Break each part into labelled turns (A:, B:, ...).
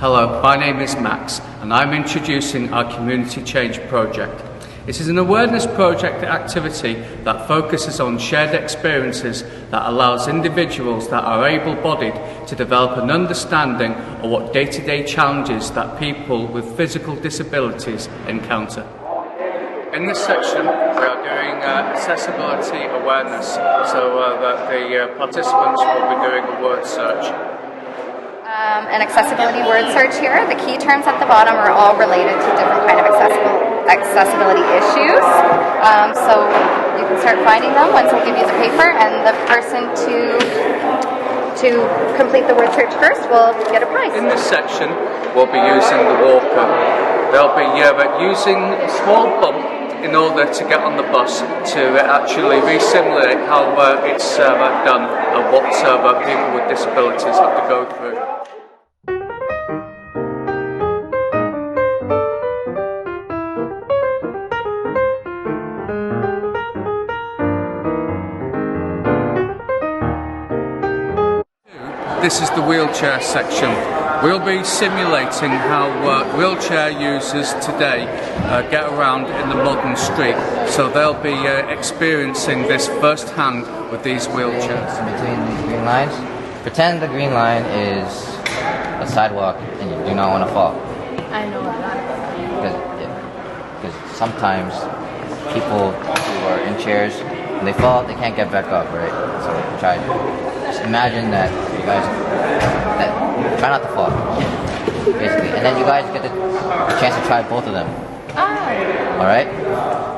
A: Hello, my name is Max and I'm introducing our Community Change project. It is an awareness project activity that focuses on shared experiences that allows individuals that are able-bodied to develop an understanding of what day-to-day challenges that people with physical disabilities encounter. In this section, we are doing accessibility awareness, so that the participants will be doing a word search.
B: An accessibility word search here. The key terms at the bottom are all related to different kind of accessibility issues. So you can start finding them once I give you the paper, and the person to complete the word search first will get a prize.
A: In this section, we'll be using the walker. They'll be using a small bump in order to get on the bus to actually re-simulate how it's done and what people with disabilities have to go through. This is the wheelchair section. We'll be simulating how wheelchair users today get around in the modern street. So they'll be experiencing this firsthand with these wheelchairs.
C: In between these green lines, pretend the green line is a sidewalk and you do not want to fall.
D: I know that.
C: Because sometimes people who are in chairs, when they fall, they can't get back up, right? So try. Just imagine that you guys try not to fall, basically, and then you guys get the chance to try both of them. All right.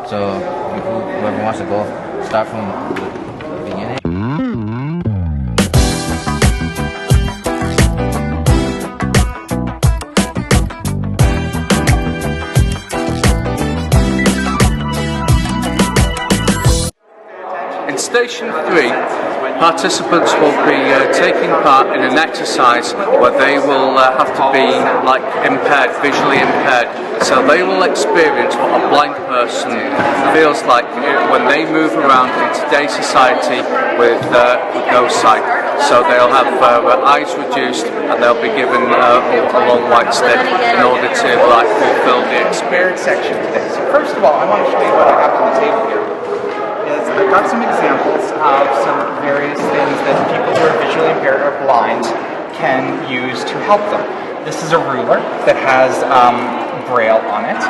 C: So whoever wants to go, start from the beginning.
A: In Station 3, participants will be taking part in an exercise where they will have to be visually impaired. So they will experience what a blind person feels like when they move around in today's society with no sight. So they'll have eyes reduced and they'll be given a long white stick in order to fulfill the experience.
E: Section today. So first of all, I want to show you what I have on the table here. I've got some examples of some various things that people who are visually impaired or blind can use to help them. This is a ruler that has Braille on it.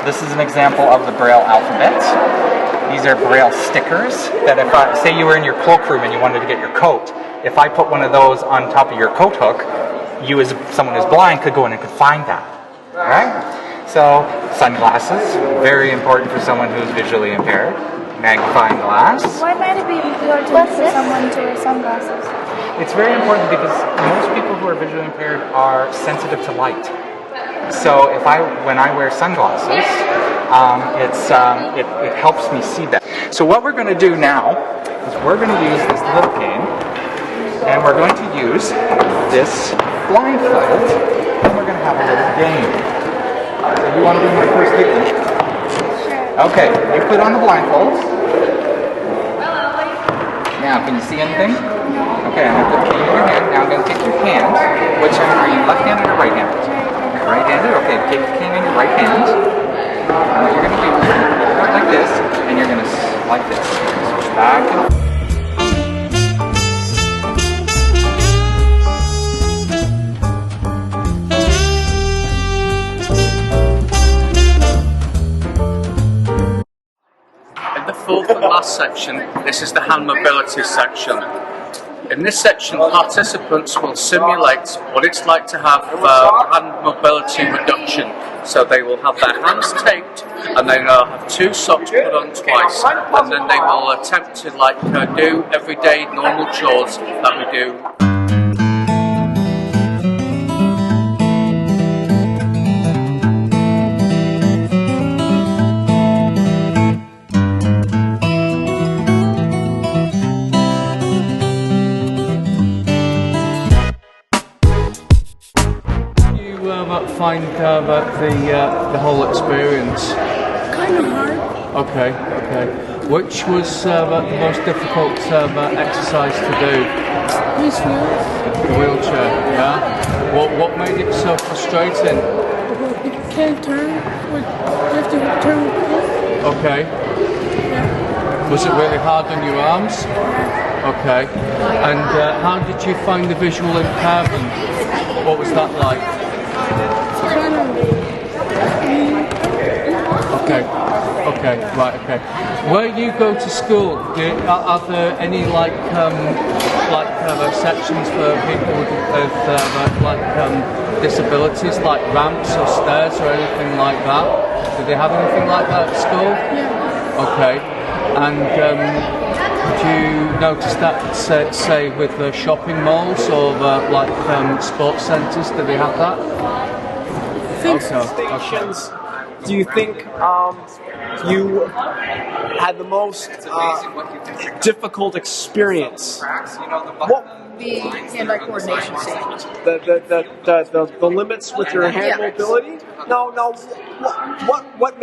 E: This is an example of the Braille alphabet. These are Braille stickers that if say you were in your cloakroom and you wanted to get your coat, if I put one of those on top of your coat hook, you as someone who's blind could go in and could find that. All right? So sunglasses, very important for someone who's visually impaired. Magnifying glass.
D: Why might it be important for someone to wear sunglasses?
E: It's very important because most people who are visually impaired are sensitive to light. So when I wear sunglasses, it helps me see that. So what we're going to do now is we're going to use this little cane, and we're going to use this blindfold, and we're going to have a little game. So you want to be my first victim? Okay, you put on the blindfold. Now, can you see anything? Okay, I'm going to put the cane in your hand. Now I'm going to take your hand. Which are you, left-handed or right-handed? Right-handed? Okay, take the cane in your right hand. And what you're going to do is you're going to go like this, and you're going to like this. Switch back and forth.
A: Fourth and last section, this is the hand mobility section. In this section, participants will simulate what it's like to have hand mobility reduction. So they will have their hands taped, and then they'll have two socks put on twice, and then they will attempt to do everyday normal chores that we do. Find the whole experience?
D: Kind of hard.
A: Okay. Which was the most difficult exercise to do?
D: This wheel.
A: The wheelchair, yeah? What made it so frustrating?
D: You can't turn. You have to turn with this.
A: Okay.
D: Yeah.
A: Was it really hard on your arms? Okay. And how did you find the visual impairment? What was that like? Okay, right, okay. Where you go to school, are there any sections for people with disabilities, like ramps or stairs or anything like that? Do they have anything like that at school?
D: Yeah.
A: Okay. And do you notice that, say with the shopping malls or sports centres, do they have that?
F: Stations. Do you think you had the most difficult experience? What
G: The hand-eye coordination stations.
F: the limits with your hand mobility? No. What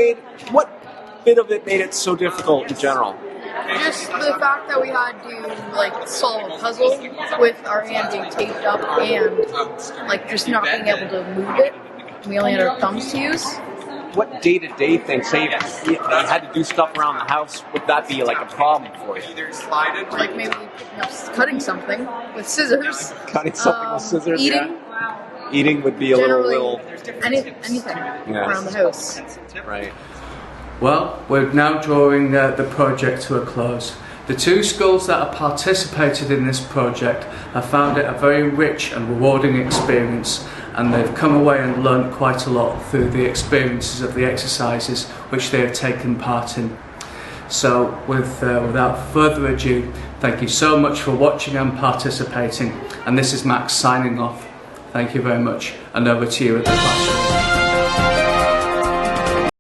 F: bit of it made it so difficult in general?
G: Just the fact that we had to solve a puzzle with our hand being taped up and just not being able to move it. We only had our thumbs to use.
F: What day-to-day things, say if you had to do stuff around the house, would that be a problem for you?
G: Like maybe picking up, cutting something with scissors.
F: Cutting something with scissors?
G: Eating.
F: Yeah. Eating would be a little...
G: Anything around the house.
F: Right.
A: Well, we're now drawing the project to a close. The two schools that have participated in this project have found it a very rich and rewarding experience, and they've come away and learned quite a lot through the experiences of the exercises which they have taken part in. So without further ado, thank you so much for watching and participating, and this is Max signing off. Thank you very much, and over to you at the classroom.